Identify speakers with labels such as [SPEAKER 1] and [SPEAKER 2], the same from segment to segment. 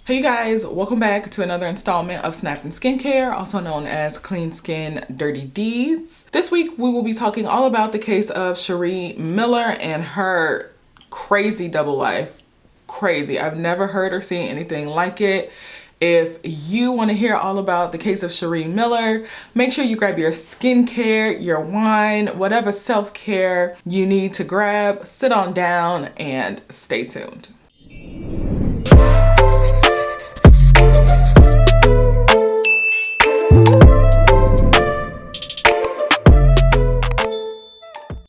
[SPEAKER 1] Hey you guys, welcome back to another installment of Snapping Skincare, also known as Clean Skin Dirty Deeds. This week we will be talking all about the case of Sharee Miller and her crazy double life. Crazy. I've never heard or seen anything like it. If you want to hear all about the case of Sharee Miller, make sure you grab your skincare, your wine, whatever self-care you need to grab, sit on down and stay tuned.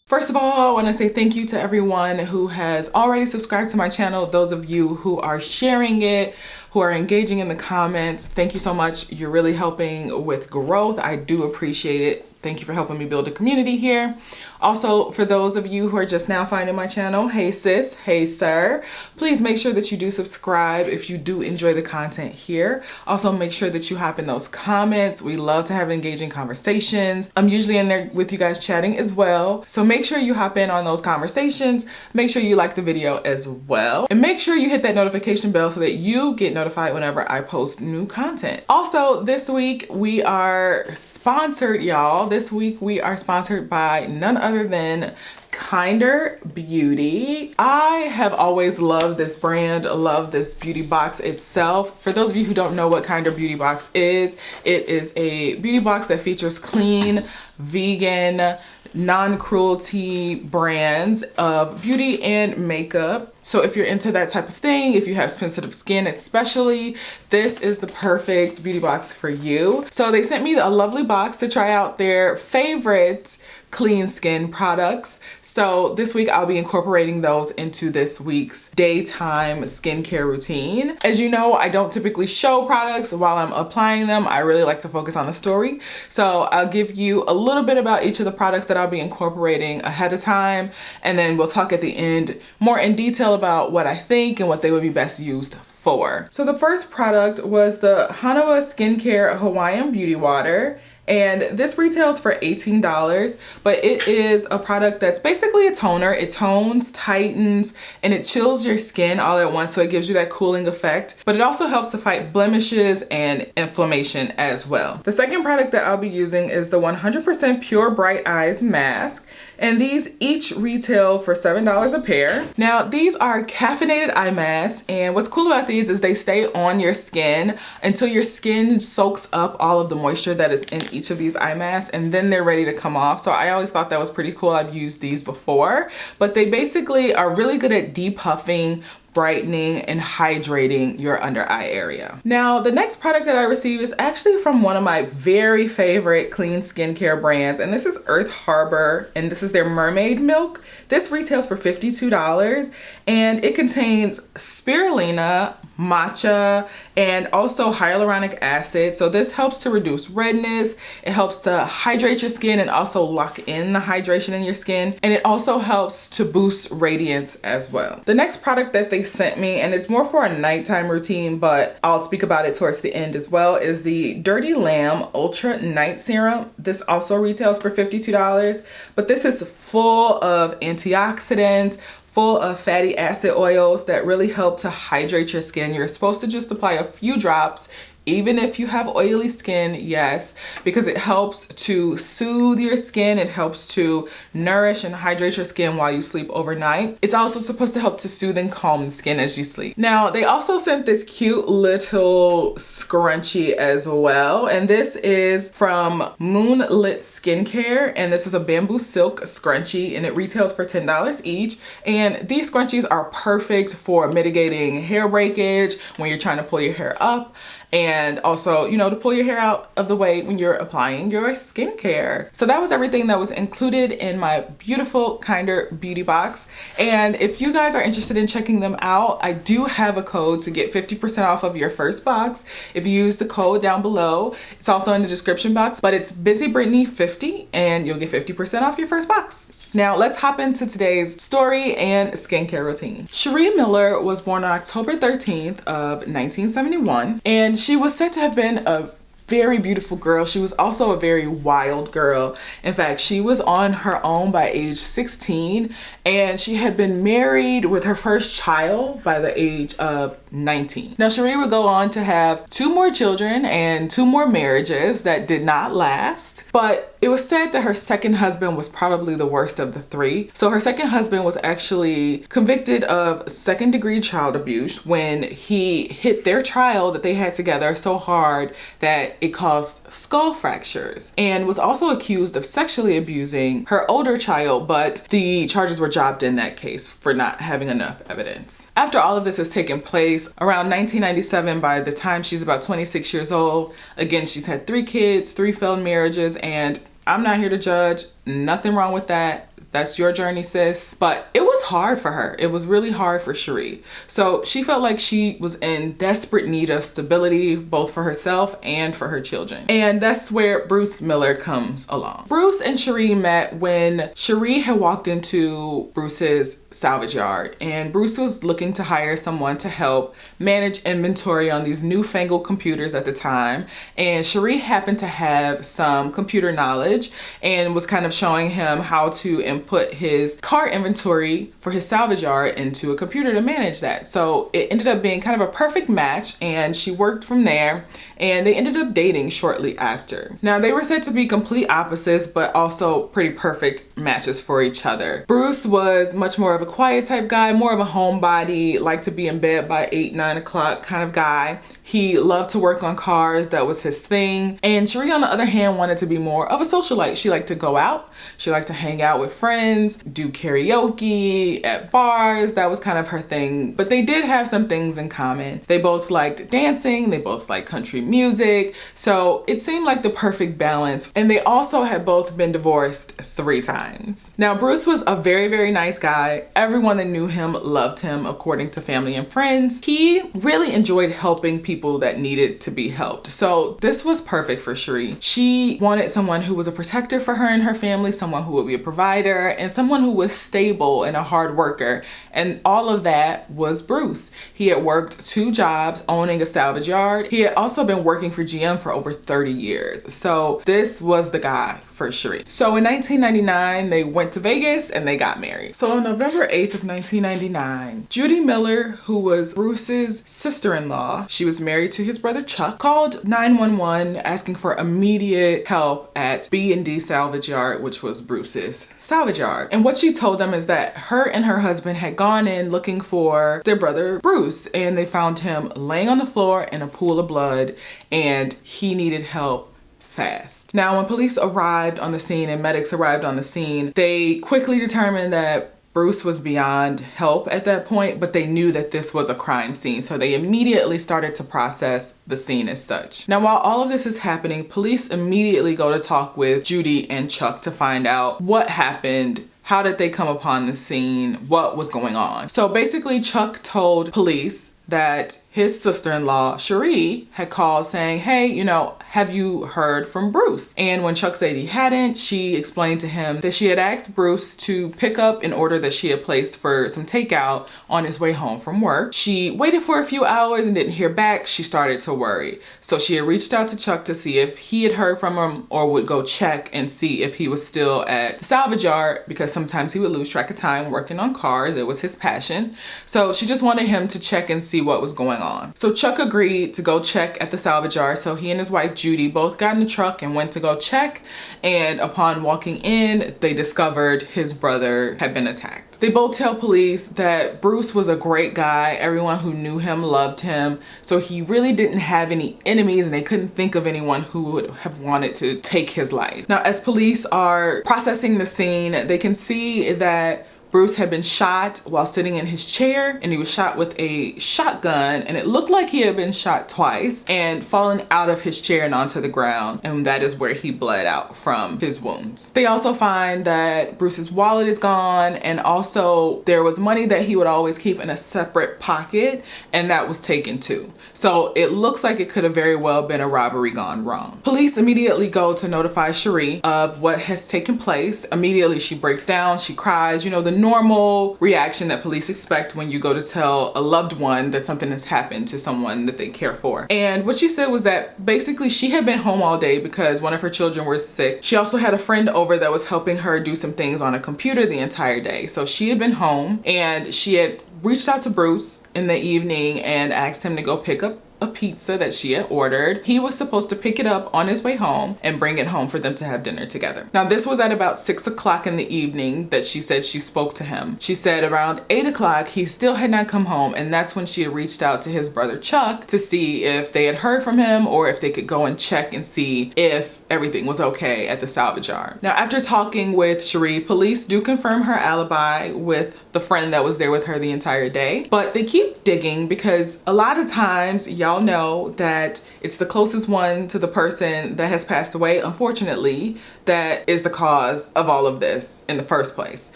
[SPEAKER 1] First of all, I want to say thank you to everyone who has already subscribed to my channel. Those of you who are sharing it, who are engaging in the comments, thank you so much. You're really helping with growth. I do appreciate it. Thank you for helping me build a community here. Also, for those of you who are just now finding my channel, hey sis, hey sir, please make sure that you do subscribe if you do enjoy the content here. Also, make sure that you hop in those comments. We love to have engaging conversations. I'm usually in there with you guys chatting as well. So make sure you hop in on those conversations. Make sure you like the video as well. And make sure you hit that notification bell so that you get notified whenever I post new content. Also, this week we are sponsored, y'all. This week we are sponsored by none other than Kinder Beauty. I have always loved this brand, loved this beauty box itself. For those of you who don't know what Kinder Beauty box is, it is a beauty box that features clean, vegan, non-cruelty brands of beauty and makeup. So if you're into that type of thing, if you have sensitive skin especially, this is the perfect beauty box for you. So they sent me a lovely box to try out their favorite clean skin products. So this week I'll be incorporating those into this week's daytime skincare routine. As you know, I don't typically show products while I'm applying them. I really like to focus on the story. So I'll give you a little bit about each of the products that I'll be incorporating ahead of time. And then we'll talk at the end more in detail about what I think and what they would be best used for. So the first product was the Honua Skincare Hawaiian Beauty Water. And this retails for $18, but it is a product that's basically a toner. It tones, tightens, and it chills your skin all at once, so it gives you that cooling effect. But it also helps to fight blemishes and inflammation as well. The second product that I'll be using is the 100% Pure Bright Eyes Mask. And these each retail for $7 a pair. Now, these are caffeinated eye masks, and what's cool about these is they stay on your skin until your skin soaks up all of the moisture that is in each of these eye masks, and then they're ready to come off. So I always thought that was pretty cool. I've used these before, but they basically are really good at depuffing, brightening, and hydrating your under eye area. Now, the next product that I received is actually from one of my very favorite clean skincare brands, and this is Earth Harbor, and this is their Mermaid milk. This retails for $52, and it contains spirulina, matcha, and also hyaluronic acid. So this helps to reduce redness. It helps to hydrate your skin and also lock in the hydration in your skin. And it also helps to boost radiance as well. The next product that they sent me, and it's more for a nighttime routine, but I'll speak about it towards the end as well, is the Dirty Lamb Ultra Night Serum. This also retails for $52, but this is full of antioxidants, full of fatty acid oils that really help to hydrate your skin. You're supposed to just apply a few drops, even if you have oily skin, yes, because it helps to soothe your skin. It helps to nourish and hydrate your skin while you sleep overnight. It's also supposed to help to soothe and calm the skin as you sleep. Now, they also sent this cute little scrunchie as well, and this is from Moonlit Skincare, and this is a bamboo silk scrunchie, and it retails for $10 each. And these scrunchies are perfect for mitigating hair breakage when you're trying to pull your hair up, and also, you know, to pull your hair out of the way when you're applying your skincare. So that was everything that was included in my beautiful Kinder Beauty box. And if you guys are interested in checking them out, I do have a code to get 50% off of your first box if you use the code down below. It's also in the description box, but it's BusyBrittany50 and you'll get 50% off your first box. Now let's hop into today's story and skincare routine. Sharee Miller was born on October 13th of 1971, and she was said to have been a very beautiful girl. She was also a very wild girl. In fact, she was on her own by age 16, and she had been married with her first child by the age of 19. Now, Sheree would go on to have 2 more children and 2 more marriages that did not last, but it was said that her second husband was probably the worst of the 3. So her second husband was actually convicted of second-degree child abuse when he hit their child that they had together so hard that it caused skull fractures, and was also accused of sexually abusing her older child, but the charges were dropped in that case for not having enough evidence. After all of this has taken place, around 1997, by the time she's about 26 years old, again, she's had 3 kids, 3 failed marriages, and I'm not here to judge. Nothing wrong with that. That's your journey, sis. But it was hard for her. It was really hard for Sheree. So she felt like she was in desperate need of stability, both for herself and for her children. And that's where Bruce Miller comes along. Bruce and Sheree met when Sheree had walked into Bruce's salvage yard, and Bruce was looking to hire someone to help manage inventory on these newfangled computers at the time. And Sheree happened to have some computer knowledge and was kind of showing him how to input his car inventory for his salvage yard into a computer to manage that. So it ended up being kind of a perfect match, and she worked from there, and they ended up dating shortly after. Now, they were said to be complete opposites, but also pretty perfect matches for each other. Bruce was much more of a quiet type guy, more of a homebody, liked to be in bed by 8, 9 o'clock kind of guy. He loved to work on cars. That was his thing. And Sheree, on the other hand, wanted to be more of a socialite. She liked to go out. She liked to hang out with friends, do karaoke at bars. That was kind of her thing. But they did have some things in common. They both liked dancing. They both liked country music. So it seemed like the perfect balance. And they also had both been divorced 3 times. Now, Bruce was a very, very nice guy. Everyone that knew him loved him, according to family and friends. He really enjoyed helping people that needed to be helped. So this was perfect for Sheree. She wanted someone who was a protector for her and her family, someone who would be a provider, and someone who was stable and a hard worker. And all of that was Bruce. He had worked 2 jobs owning a salvage yard. He had also been working for GM for over 30 years. So this was the guy for Sheree. So in 1999, they went to Vegas and they got married. So on November 8th of 1999, Judy Miller, who was Bruce's sister-in-law, she was married to his brother Chuck, called 911 asking for immediate help at B&D Salvage Yard, which was Bruce's salvage yard. And what she told them is that her and her husband had gone in looking for their brother Bruce, and they found him laying on the floor in a pool of blood, and he needed help fast. Now, when police arrived on the scene and medics arrived on the scene, they quickly determined that Bruce was beyond help at that point, but they knew that this was a crime scene, so they immediately started to process the scene as such. Now, while all of this is happening, police immediately go to talk with Judy and Chuck to find out what happened. How did they come upon the scene? What was going on? So basically, Chuck told police that his sister-in-law, Sheree, had called saying, hey, you know, have you heard from Bruce? And when Chuck said he hadn't, she explained to him that she had asked Bruce to pick up an order that she had placed for some takeout on his way home from work. She waited for a few hours and didn't hear back. She started to worry. So she had reached out to Chuck to see if he had heard from him or would go check and see if he was still at the salvage yard, because sometimes he would lose track of time working on cars. It was his passion. So she just wanted him to check and see what was going on. So Chuck agreed to go check at the salvage yard. So he and his wife Judy both got in the truck and went to go check. And upon walking in, they discovered his brother had been attacked. They both tell police that Bruce was a great guy. Everyone who knew him loved him. So he really didn't have any enemies, and they couldn't think of anyone who would have wanted to take his life. Now, as police are processing the scene, they can see that Bruce had been shot while sitting in his chair, and he was shot with a shotgun, and it looked like he had been shot twice and fallen out of his chair and onto the ground, and that is where he bled out from his wounds. They also find that Bruce's wallet is gone, and also there was money that he would always keep in a separate pocket, and that was taken too. So it looks like it could have very well been a robbery gone wrong. Police immediately go to notify Sheree of what has taken place. Immediately she breaks down, she cries. You know, the normal reaction that police expect when you go to tell a loved one that something has happened to someone that they care for. And what she said was that basically she had been home all day because one of her children were sick. She also had a friend over that was helping her do some things on a computer the entire day. So she had been home, and she had reached out to Bruce in the evening and asked him to go pick up a pizza that she had ordered. He was supposed to pick it up on his way home and bring it home for them to have dinner together. Now, this was at about 6 o'clock in the evening that she said she spoke to him. She said around 8 o'clock, he still had not come home, and that's when she had reached out to his brother Chuck to see if they had heard from him or if they could go and check and see if everything was okay at the salvage yard. Now, after talking with Sharee, police do confirm her alibi with the friend that was there with her the entire day, but they keep digging because a lot of times y'all know that it's the closest one to the person that has passed away, unfortunately, that is the cause of all of this in the first place.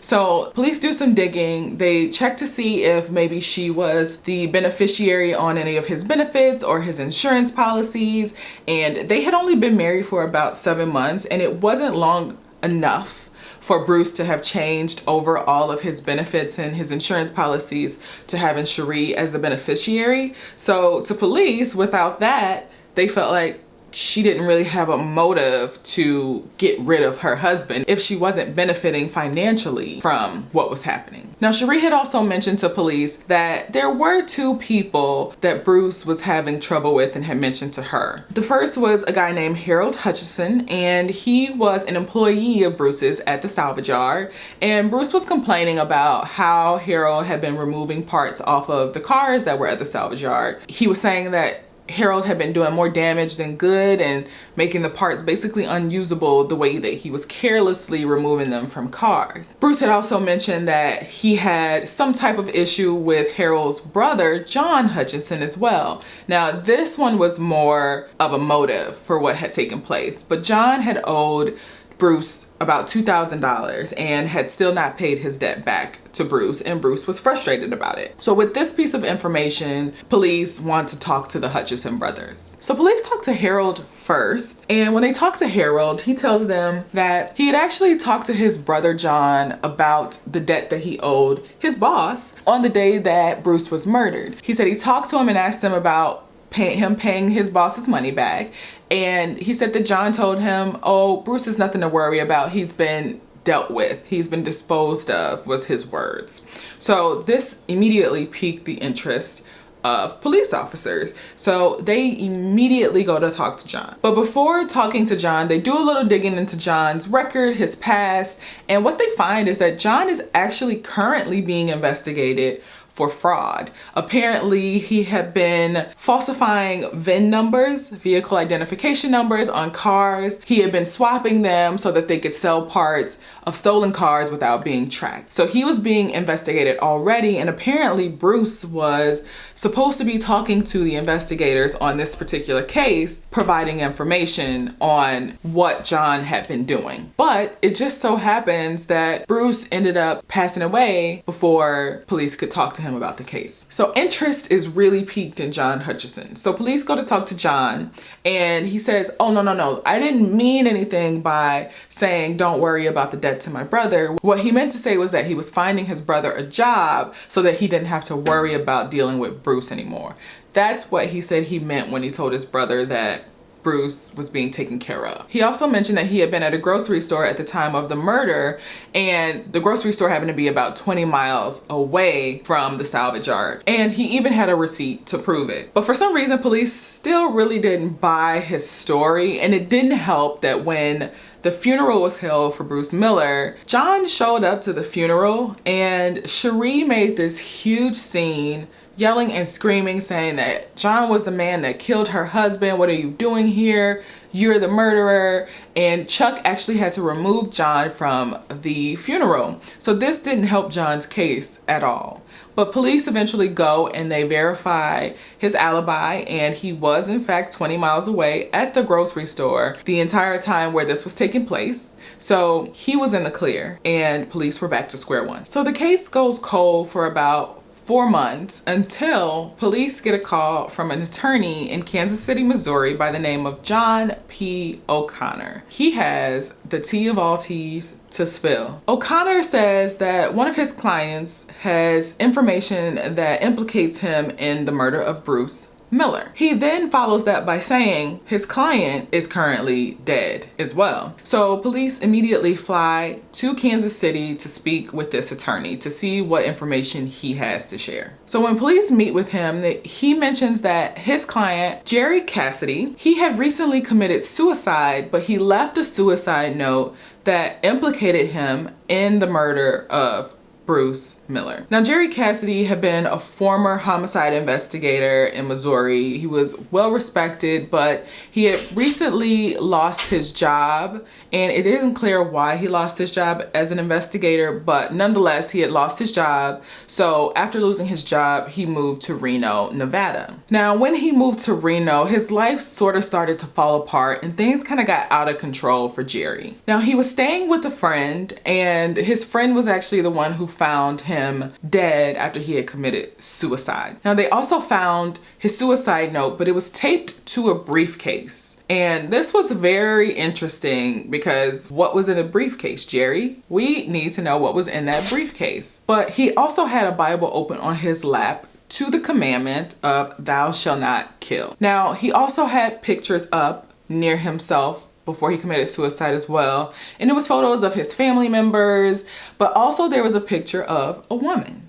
[SPEAKER 1] So police do some digging. They check to see if maybe she was the beneficiary on any of his benefits or his insurance policies, and they had only been married for about 7 months, and it wasn't long enough for Bruce to have changed over all of his benefits and his insurance policies to having Sharee as the beneficiary. So to police, without that, they felt like she didn't really have a motive to get rid of her husband if she wasn't benefiting financially from what was happening. Now, Sharee had also mentioned to police that there were 2 people that Bruce was having trouble with and had mentioned to her. The first was a guy named Harold Hutchinson, and he was an employee of Bruce's at the salvage yard. And Bruce was complaining about how Harold had been removing parts off of the cars that were at the salvage yard. He was saying that Harold had been doing more damage than good and making the parts basically unusable the way that he was carelessly removing them from cars. Bruce had also mentioned that he had some type of issue with Harold's brother, John Hutchinson, as well. Now, this one was more of a motive for what had taken place, but John had owed Bruce about $2,000 and had still not paid his debt back to Bruce, and Bruce was frustrated about it. So with this piece of information, police want to talk to the Hutchinson brothers. So police talk to Harold first, and when they talk to Harold, he tells them that he had actually talked to his brother John about the debt that he owed his boss on the day that Bruce was murdered. He said he talked to him and asked him about him paying his boss's money back, and he said that John told him, oh, Bruce is nothing to worry about, he's been dealt with, he's been disposed of, was his words. So this immediately piqued the interest of police officers. So they immediately go to talk to John. But before talking to John, they do a little digging into John's record, his past, and what they find is that John is actually currently being investigated for fraud. Apparently, he had been falsifying VIN numbers, vehicle identification numbers, on cars. He had been swapping them so that they could sell parts of stolen cars without being tracked. So he was being investigated already, and apparently Bruce was supposed to be talking to the investigators on this particular case, providing information on what John had been doing. But it just so happens that Bruce ended up passing away before police could talk to him about the case. So interest is really piqued in John Hutchinson. So police go to talk to John, and he says, oh, no, I didn't mean anything by saying don't worry about the debt to my brother. What he meant to say was that he was finding his brother a job so that he didn't have to worry about dealing with Bruce anymore. That's what he said he meant when he told his brother that Bruce was being taken care of. He also mentioned that he had been at a grocery store at the time of the murder, and the grocery store happened to be about 20 miles away from the salvage yard. And he even had a receipt to prove it. But for some reason, police still really didn't buy his story, and it didn't help that when the funeral was held for Bruce Miller, John showed up to the funeral, and Sharee made this huge scene, yelling and screaming, saying that John was the man that killed her husband. What are you doing here? You're the murderer. And Chuck actually had to remove John from the funeral. So this didn't help John's case at all. But police eventually go and they verify his alibi, and he was in fact 20 miles away at the grocery store the entire time where this was taking place. So he was in the clear, and police were back to square one. So the case goes cold for about 4 months until police get a call from an attorney in Kansas City, Missouri by the name of John P. O'Connor. He has the tea of all teas to spill. O'Connor says that one of his clients has information that implicates him in the murder of Bruce Miller. He then follows that by saying his client is currently dead as well. So police immediately fly to Kansas City to speak with this attorney to see what information he has to share. So when police meet with him, he mentions that his client, Jerry Cassidy, he had recently committed suicide, but he left a suicide note that implicated him in the murder of Bruce Miller. Now, Jerry Cassidy had been a former homicide investigator in Missouri. He was well respected, but he had recently lost his job, and it isn't clear why he lost his job as an investigator, but nonetheless, he had lost his job. So after losing his job, he moved to Reno, Nevada. Now, when he moved to Reno, his life sort of started to fall apart and things kind of got out of control for Jerry. Now, he was staying with a friend, and his friend was actually the one who found him dead after he had committed suicide. Now, they also found his suicide note, but it was taped to a briefcase. And this was very interesting because what was in the briefcase, Jerry? We need to know what was in that briefcase. But he also had a Bible open on his lap to the commandment of thou shalt not kill. Now, he also had pictures up near himself before he committed suicide as well. And it was photos of his family members, but also there was a picture of a woman.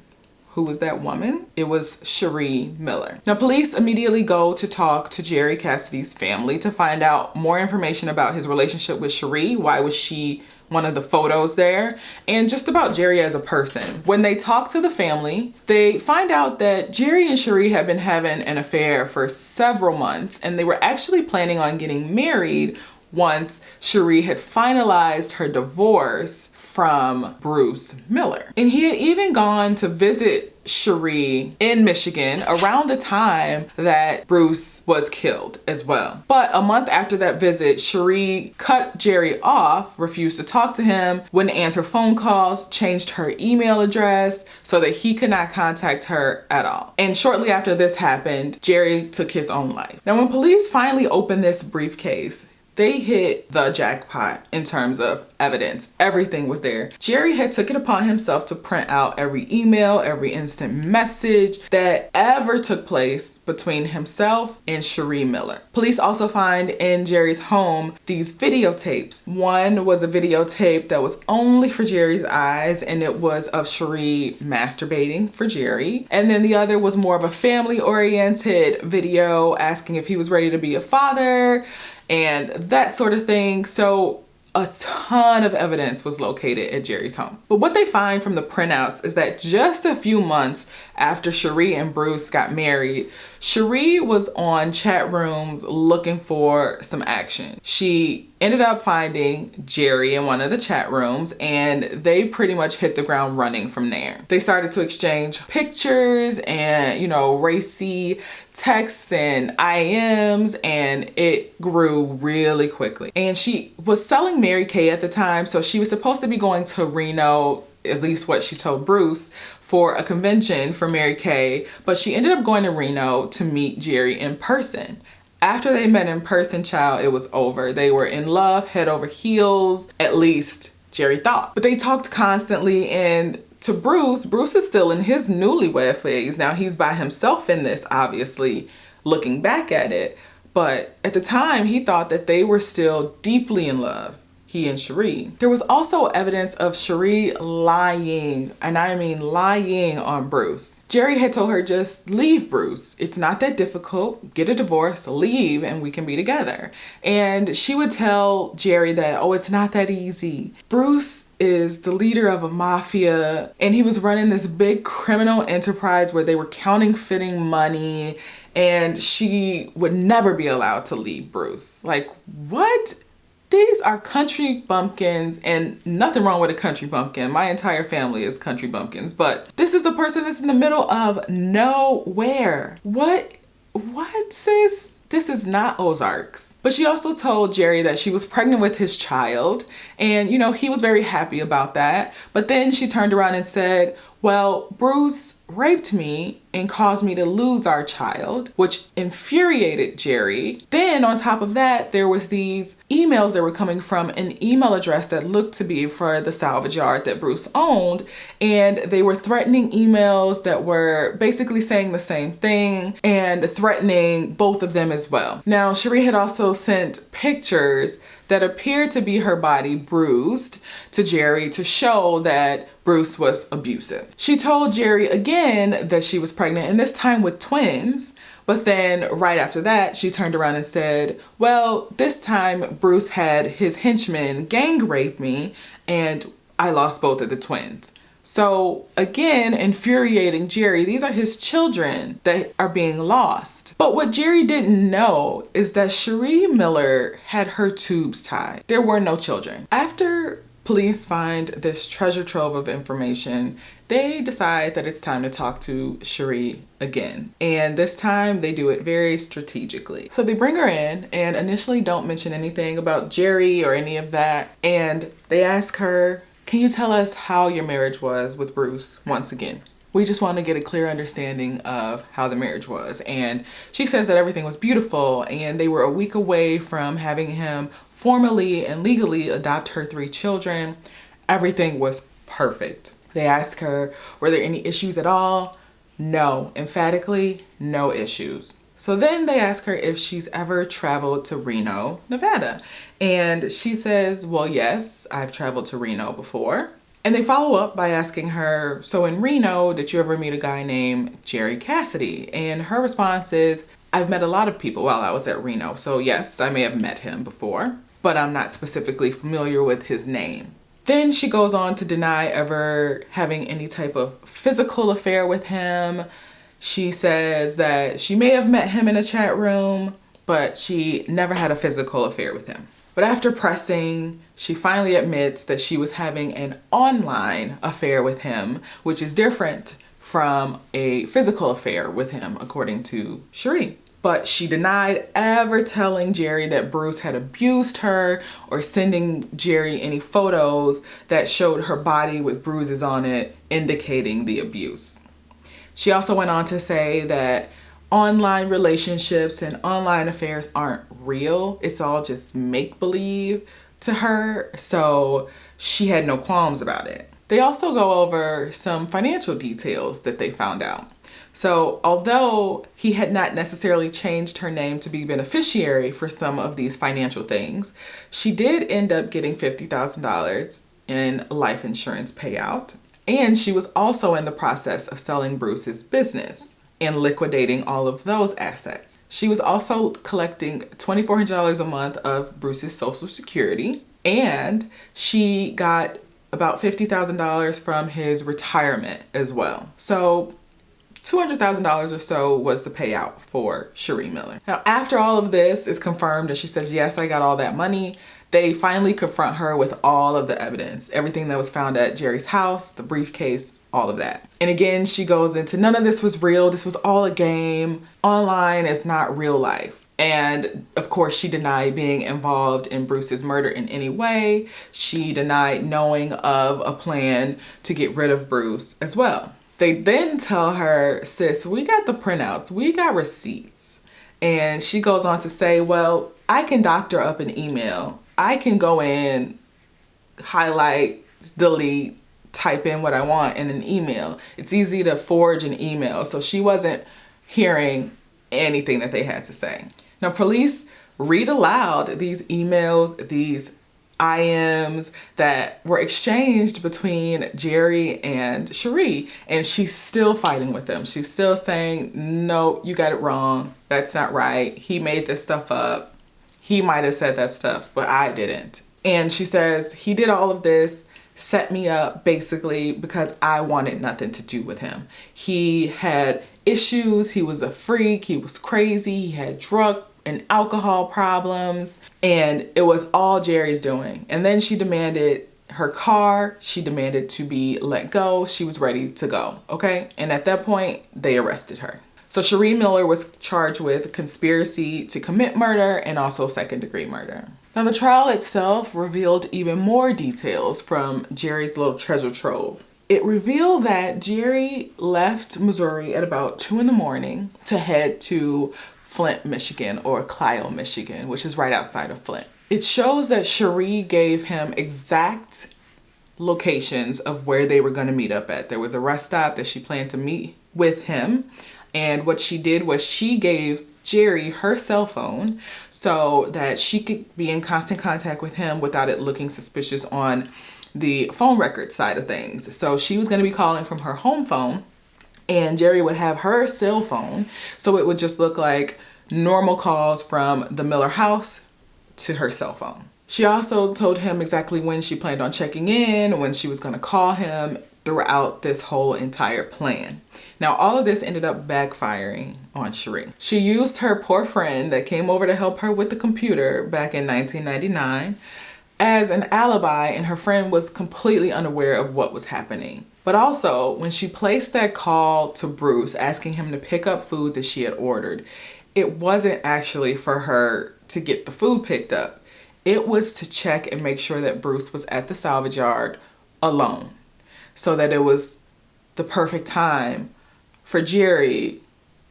[SPEAKER 1] Who was that woman? It was Sharee Miller. Now, police immediately go to talk to Jerry Cassidy's family to find out more information about his relationship with Sharee. Why was she one of the photos there? And just about Jerry as a person. When they talk to the family, they find out that Jerry and Sharee had been having an affair for several months, and they were actually planning on getting married once Sharee had finalized her divorce from Bruce Miller. And he had even gone to visit Sharee in Michigan around the time that Bruce was killed as well. But a month after that visit, Sharee cut Jerry off, refused to talk to him, wouldn't answer phone calls, changed her email address so that he could not contact her at all. And shortly after this happened, Jerry took his own life. Now, when police finally opened this briefcase, they hit the jackpot in terms of evidence. Everything was there. Jerry had took it upon himself to print out every email, every instant message that ever took place between himself and Sharee Miller. Police also find in Jerry's home these videotapes. One was a videotape that was only for Jerry's eyes, and it was of Sharee masturbating for Jerry. And then the other was more of a family-oriented video asking if he was ready to be a father and that sort of thing. So a ton of evidence was located at Jerry's home. But what they find from the printouts is that just a few months after Sheree and Bruce got married, Sheree was on chat rooms looking for some action. She ended up finding Jerry in one of the chat rooms, and they pretty much hit the ground running from there. They started to exchange pictures and, racy texts and IMs, and it grew really quickly. And she was selling Mary Kay at the time, so she was supposed to be going to Reno, at least what she told Bruce, for a convention for Mary Kay, but she ended up going to Reno to meet Jerry in person. After they met in person, child, it was over. They were in love, head over heels, at least Jerry thought. But they talked constantly, and to Bruce is still in his newlywed phase. Now he's by himself in this, obviously, looking back at it. But at the time, he thought that they were still deeply in love, he and Sheree. There was also evidence of Sheree lying, and I mean lying on Bruce. Jerry had told her, just leave Bruce. It's not that difficult. Get a divorce, leave, and we can be together. And she would tell Jerry that, oh, it's not that easy. Bruce is the leader of a mafia, and he was running this big criminal enterprise where they were counterfeiting money, and she would never be allowed to leave Bruce. Like, what? These are country bumpkins, and nothing wrong with a country bumpkin. My entire family is country bumpkins, but this is a person that's in the middle of nowhere. What, sis? This is not Ozarks. But she also told Jerry that she was pregnant with his child. And, you know, he was very happy about that. But then she turned around and said, well, Bruce raped me and caused me to lose our child, which infuriated Jerry. Then on top of that, there was these emails that were coming from an email address that looked to be for the salvage yard that Bruce owned. And they were threatening emails that were basically saying the same thing and threatening both of them as well. Now, Sheree had also sent pictures that appeared to be her body bruised to Jerry to show that Bruce was abusive. She told Jerry again that she was pregnant, and this time with twins. But then right after that, she turned around and said, well, this time Bruce had his henchmen gang rape me and I lost both of the twins. So again, infuriating Jerry. These are his children that are being lost. But what Jerry didn't know is that Sharee Miller had her tubes tied. There were no children. After police find this treasure trove of information, they decide that it's time to talk to Sharee again. And this time they do it very strategically. So they bring her in and initially don't mention anything about Jerry or any of that. And they ask her, can you tell us how your marriage was with Bruce once again? We just want to get a clear understanding of how the marriage was. And she says that everything was beautiful and they were a week away from having him formally and legally adopt her 3 children. Everything was perfect. They ask her, were there any issues at all? No, emphatically, no issues. So then they ask her if she's ever traveled to Reno, Nevada. And she says, well, yes, I've traveled to Reno before. And they follow up by asking her, so in Reno, did you ever meet a guy named Jerry Cassidy? And her response is, I've met a lot of people while I was at Reno. So yes, I may have met him before, but I'm not specifically familiar with his name. Then she goes on to deny ever having any type of physical affair with him. She says that she may have met him in a chat room, but she never had a physical affair with him. But after pressing, she finally admits that she was having an online affair with him, which is different from a physical affair with him, according to Sheree. But she denied ever telling Jerry that Bruce had abused her or sending Jerry any photos that showed her body with bruises on it, indicating the abuse. She also went on to say that online relationships and online affairs aren't real. It's all just make-believe to her. So she had no qualms about it. They also go over some financial details that they found out. So although he had not necessarily changed her name to be beneficiary for some of these financial things, she did end up getting $50,000 in life insurance payout. And she was also in the process of selling Bruce's business and liquidating all of those assets. She was also collecting $2,400 a month of Bruce's Social Security, and she got about $50,000 from his retirement as well. So $200,000 or so was the payout for Sharee Miller. Now, after all of this is confirmed and she says, yes, I got all that money, they finally confront her with all of the evidence, everything that was found at Jerry's house, the briefcase, all of that. And again, she goes into none of this was real. This was all a game. Online is not real life. And of course, she denied being involved in Bruce's murder in any way. She denied knowing of a plan to get rid of Bruce as well. They then tell her, sis, we got the printouts, we got receipts. And she goes on to say, well, I can doctor up an email. I can go in, highlight, delete, type in what I want in an email. It's easy to forge an email. So she wasn't hearing anything that they had to say. Now, police read aloud these emails, these IMs that were exchanged between Jerry and Sheree, and she's still fighting with them. She's still saying, no, you got it wrong. That's not right. He made this stuff up. He might have said that stuff, but I didn't. And she says, he did all of this, set me up basically because I wanted nothing to do with him. He had issues. He was a freak. He was crazy. He had drug and alcohol problems, and it was all Jerry's doing. And then she demanded her car. She demanded to be let go. She was ready to go. Okay. And at that point, they arrested her. So Sharee Miller was charged with conspiracy to commit murder and also second-degree murder. Now, the trial itself revealed even more details from Jerry's little treasure trove. It revealed that Jerry left Missouri at about 2 in the morning to head to Flint, Michigan, or Clio, Michigan, which is right outside of Flint. It shows that Sharee gave him exact locations of where they were going to meet up at. There was a rest stop that she planned to meet with him. And what she did was she gave Jerry her cell phone so that she could be in constant contact with him without it looking suspicious on the phone record side of things. So she was going to be calling from her home phone, and Jerry would have her cell phone. So it would just look like normal calls from the Miller house to her cell phone. She also told him exactly when she planned on checking in, when she was going to call him throughout this whole entire plan. Now, all of this ended up backfiring on Sharee. She used her poor friend that came over to help her with the computer back in 1999 as an alibi, and her friend was completely unaware of what was happening. But also, when she placed that call to Bruce asking him to pick up food that she had ordered, it wasn't actually for her to get the food picked up. It was to check and make sure that Bruce was at the salvage yard alone, so that it was the perfect time for Jerry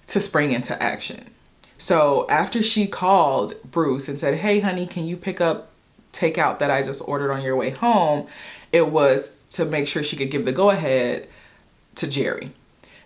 [SPEAKER 1] to spring into action. So after she called Bruce and said, "Hey honey, can you pick up takeout that I just ordered on your way home?" it was to make sure she could give the go-ahead to Jerry.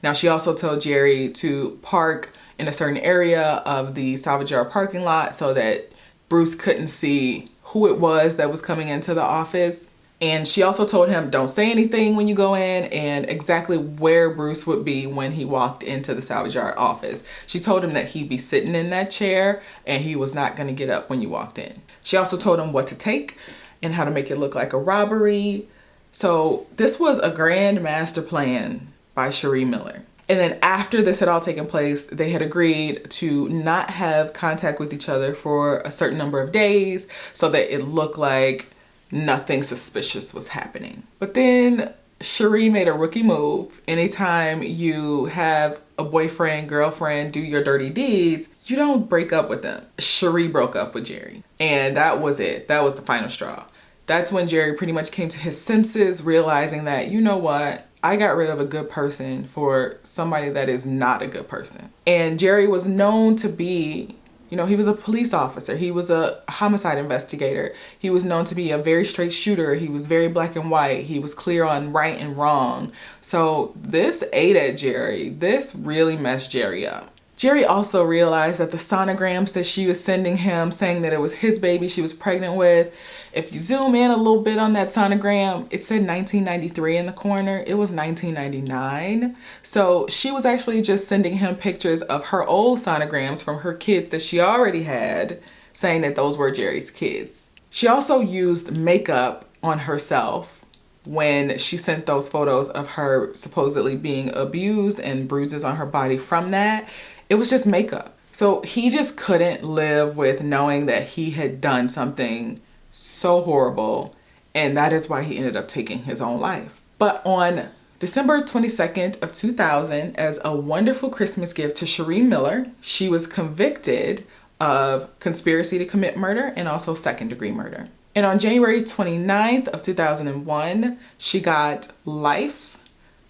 [SPEAKER 1] Now, she also told Jerry to park in a certain area of the salvage yard parking lot so that Bruce couldn't see who it was that was coming into the office. And she also told him, don't say anything when you go in, and exactly where Bruce would be when he walked into the salvage yard office. She told him that he'd be sitting in that chair and he was not going to get up when you walked in. She also told him what to take and how to make it look like a robbery. So this was a grand master plan by Sharee Miller. And then after this had all taken place, they had agreed to not have contact with each other for a certain number of days so that it looked like nothing suspicious was happening. But then Sharee made a rookie move. Anytime you have a boyfriend, girlfriend do your dirty deeds, you don't break up with them. Sharee broke up with Jerry. And that was it. That was the final straw. That's when Jerry pretty much came to his senses, realizing that, you know what? I got rid of a good person for somebody that is not a good person. And Jerry was known to be, you know, he was a police officer. He was a homicide investigator. He was known to be a very straight shooter. He was very black and white. He was clear on right and wrong. So this ate at Jerry. This really messed Jerry up. Jerry also realized that the sonograms that she was sending him saying that it was his baby she was pregnant with, if you zoom in a little bit on that sonogram, it said 1993 in the corner. It was 1999. So she was actually just sending him pictures of her old sonograms from her kids that she already had, saying that those were Jerry's kids. She also used makeup on herself when she sent those photos of her supposedly being abused and bruises on her body from that. It was just makeup. So he just couldn't live with knowing that he had done something so horrible, and that is why he ended up taking his own life. But on December 22nd of 2000, as a wonderful Christmas gift to Sharee Miller, she was convicted of conspiracy to commit murder and also second-degree murder. And on January 29th of 2001, she got life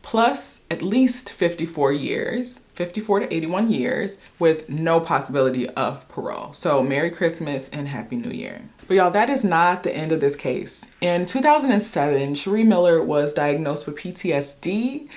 [SPEAKER 1] plus at least 54 years, 54 to 81 years, with no possibility of parole. So Merry Christmas and Happy New Year. But y'all, that is not the end of this case. In 2007, Sharee Miller was diagnosed with PTSD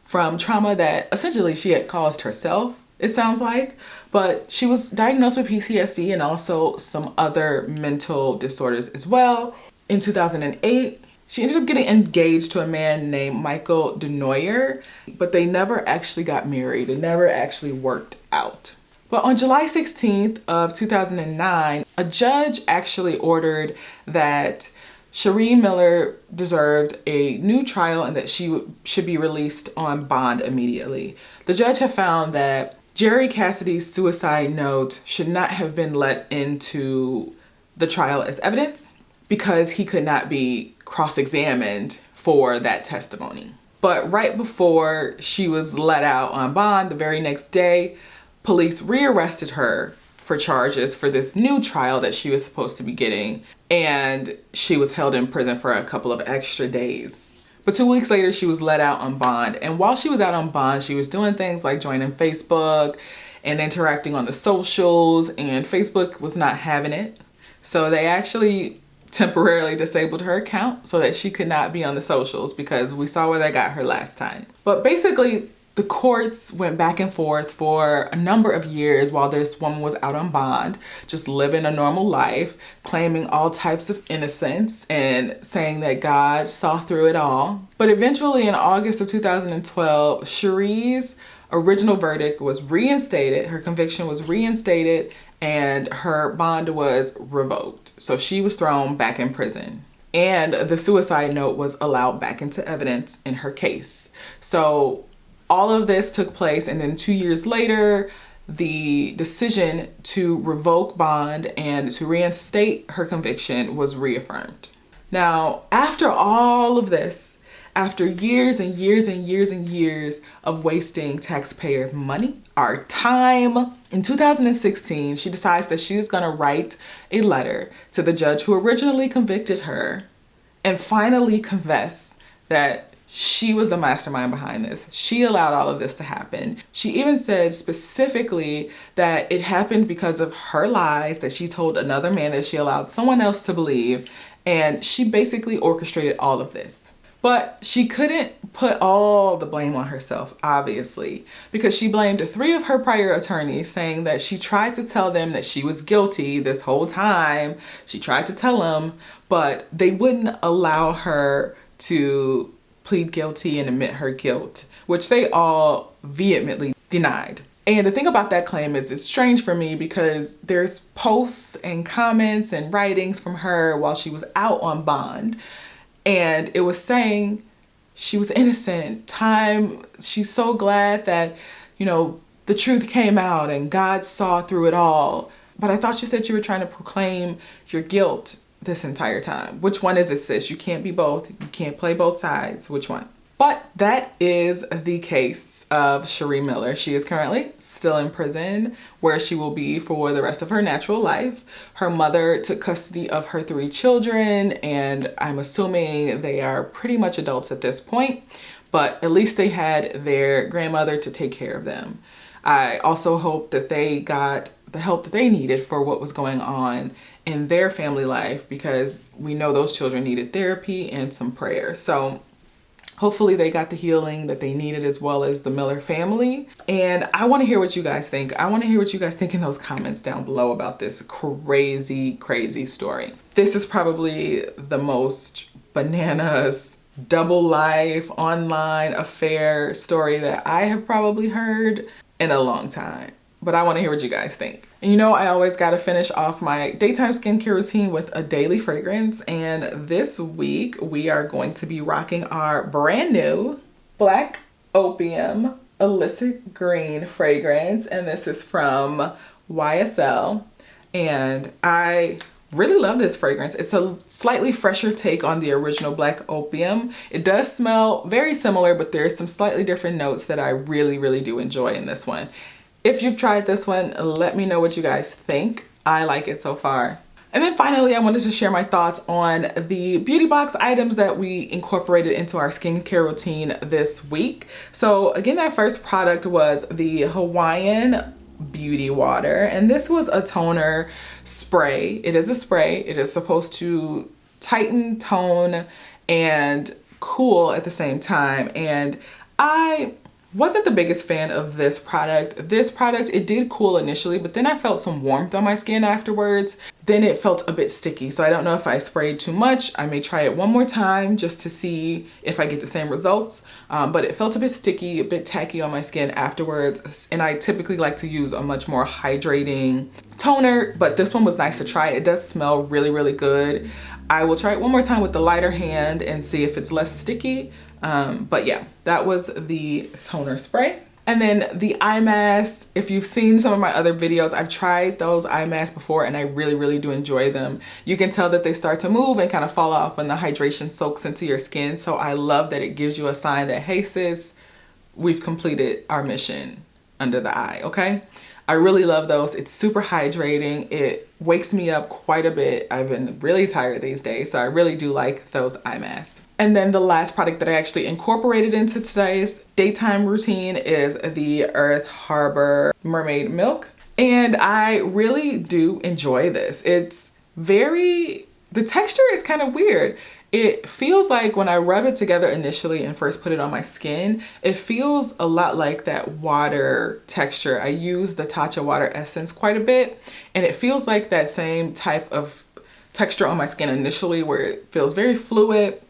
[SPEAKER 1] from trauma that essentially she had caused herself, it sounds like. But she was diagnosed with PTSD and also some other mental disorders as well. In 2008, she ended up getting engaged to a man named Michael DeNoyer, but they never actually got married. It never actually worked out. But on July 16th of 2009, a judge actually ordered that Sharee Miller deserved a new trial and that she should be released on bond immediately. The judge had found that Jerry Cassidy's suicide note should not have been let into the trial as evidence because he could not be cross-examined for that testimony. But right before she was let out on bond, the very next day, police rearrested her for charges for this new trial that she was supposed to be getting. And she was held in prison for a couple of extra days. But 2 weeks later, she was let out on bond. And while she was out on bond, she was doing things like joining Facebook and interacting on the socials. And Facebook was not having it. So they actually temporarily disabled her account so that she could not be on the socials, because we saw where they got her last time. But basically, the courts went back and forth for a number of years while this woman was out on bond, just living a normal life, claiming all types of innocence and saying that God saw through it all. But eventually in August of 2012, Sharee's original verdict was reinstated, her conviction was reinstated, and her bond was revoked. So she was thrown back in prison. And the suicide note was allowed back into evidence in her case. So all of this took place, and then 2 years later, the decision to revoke bond and to reinstate her conviction was reaffirmed. Now, after all of this, after years and years and years and years of wasting taxpayers' money, our time, in 2016, she decides that she's gonna write a letter to the judge who originally convicted her and finally confess that she was the mastermind behind this. She allowed all of this to happen. She even said specifically that it happened because of her lies that she told another man that she allowed someone else to believe, and she basically orchestrated all of this. But she couldn't put all the blame on herself, obviously, because she blamed 3 of her prior attorneys, saying that she tried to tell them that she was guilty this whole time. She tried to tell them, but they wouldn't allow her to plead guilty and admit her guilt, which they all vehemently denied. And the thing about that claim is it's strange for me because there's posts and comments and writings from her while she was out on bond. And it was saying she was innocent. She's so glad that, the truth came out and God saw through it all. But I thought you said you were trying to proclaim your guilt this entire time. Which one is it, sis? You can't be both. You can't play both sides. Which one? But that is the case of Sharee Miller. She is currently still in prison, where she will be for the rest of her natural life. Her mother took custody of her 3 children, and I'm assuming they are pretty much adults at this point, but at least they had their grandmother to take care of them. I also hope that they got the help that they needed for what was going on in their family life, because we know those children needed therapy and some prayer. So hopefully they got the healing that they needed, as well as the Miller family. And I want to hear what you guys think. I want to hear what you guys think in those comments down below about this crazy, crazy story. This is probably the most bananas, double life, online affair story that I have probably heard in a long time. But I want to hear what you guys think. And I always got to finish off my daytime skincare routine with a daily fragrance. And this week we are going to be rocking our brand new Black Opium Illicit Green fragrance. And this is from YSL. And I really love this fragrance. It's a slightly fresher take on the original Black Opium. It does smell very similar, but there's some slightly different notes that I really, really do enjoy in this one. If you've tried this one, let me know what you guys think. I like it so far. And then finally, I wanted to share my thoughts on the beauty box items that we incorporated into our skincare routine this week. So again, that first product was the Hawaiian Beauty Water. And this was a toner spray. It is a spray. It is supposed to tighten, tone, and cool at the same time. And I wasn't the biggest fan of this product. This product, it did cool initially, but then I felt some warmth on my skin afterwards. Then it felt a bit sticky. So I don't know if I sprayed too much. I may try it one more time just to see if I get the same results. But it felt a bit sticky, a bit tacky on my skin afterwards. And I typically like to use a much more hydrating toner, but this one was nice to try. It does smell really, really good. I will try it one more time with the lighter hand and see if it's less sticky. But yeah, that was the toner spray. And then the eye masks, if you've seen some of my other videos, I've tried those eye masks before and I really, really do enjoy them. You can tell that they start to move and kind of fall off when the hydration soaks into your skin. So I love that it gives you a sign that, hey sis, we've completed our mission under the eye, okay? I really love those. It's super hydrating. It wakes me up quite a bit. I've been really tired these days, so I really do like those eye masks. And then the last product that I actually incorporated into today's daytime routine is the Earth Harbor Mermaid Milk. And I really do enjoy this. It's the texture is kind of weird. It feels like when I rub it together initially and first put it on my skin, it feels a lot like that water texture. I use the Tatcha water essence quite a bit, and it feels like that same type of texture on my skin initially, where it feels very fluid.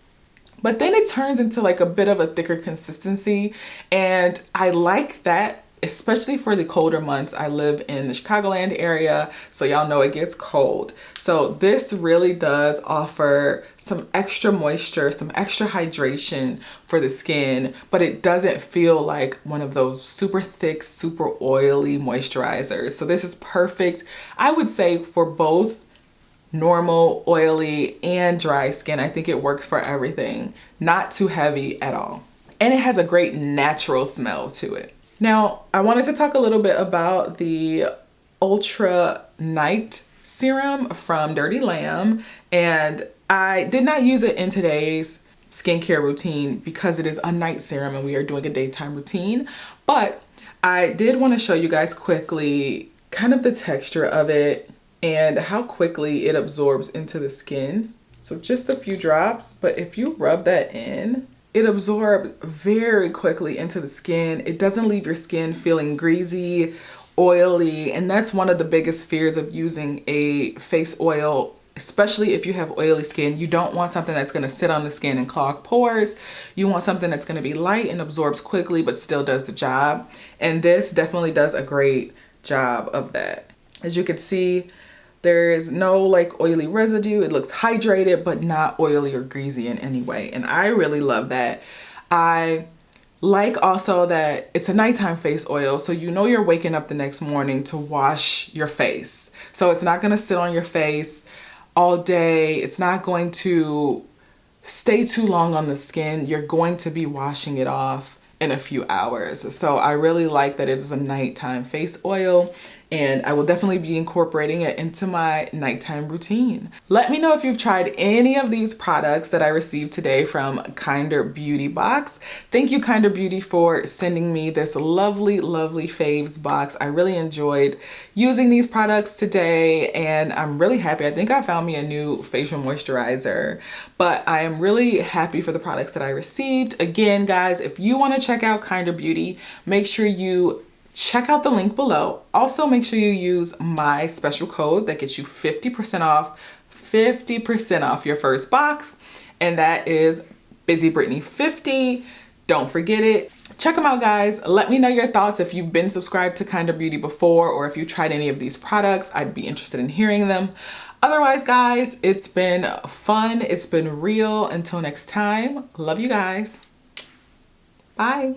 [SPEAKER 1] But then it turns into like a bit of a thicker consistency, and I like that, especially for the colder months. I live in the Chicagoland area, so y'all know it gets cold. So this really does offer some extra moisture, some extra hydration for the skin, but it doesn't feel like one of those super thick, super oily moisturizers. So this is perfect, I would say, for both normal, oily, and dry skin. I think it works for everything. Not too heavy at all. And it has a great natural smell to it. Now, I wanted to talk a little bit about the Ultra Night Serum from Dirty Lamb. And I did not use it in today's skincare routine because it is a night serum and we are doing a daytime routine. But I did want to show you guys quickly kind of the texture of it and how quickly it absorbs into the skin. So just a few drops, but if you rub that in, it absorbs very quickly into the skin. It doesn't leave your skin feeling greasy, oily, and that's one of the biggest fears of using a face oil, especially if you have oily skin. You don't want something that's gonna sit on the skin and clog pores. You want something that's gonna be light and absorbs quickly, but still does the job. And this definitely does a great job of that. As you can see, there is no like oily residue. It looks hydrated, but not oily or greasy in any way. And I really love that. I like also that it's a nighttime face oil. So you know you're waking up the next morning to wash your face. So it's not gonna sit on your face all day. It's not going to stay too long on the skin. You're going to be washing it off in a few hours. So I really like that it is a nighttime face oil, and I will definitely be incorporating it into my nighttime routine. Let me know if you've tried any of these products that I received today from Kinder Beauty box. Thank you, Kinder Beauty, for sending me this lovely, lovely faves box. I really enjoyed using these products today, and I'm really happy. I think I found me a new facial moisturizer, but I am really happy for the products that I received. Again, guys, if you want to check out Kinder Beauty, make sure you check out the link below. Also, make sure you use my special code that gets you 50% off your first box, and that is BusyBrittany50. Don't forget it. Check them out, guys. Let me know your thoughts if you've been subscribed to Kinder Beauty before, or if you tried any of these products. I'd be interested in hearing them. Otherwise, guys, it's been fun. It's been real. Until next time, love you guys. Bye.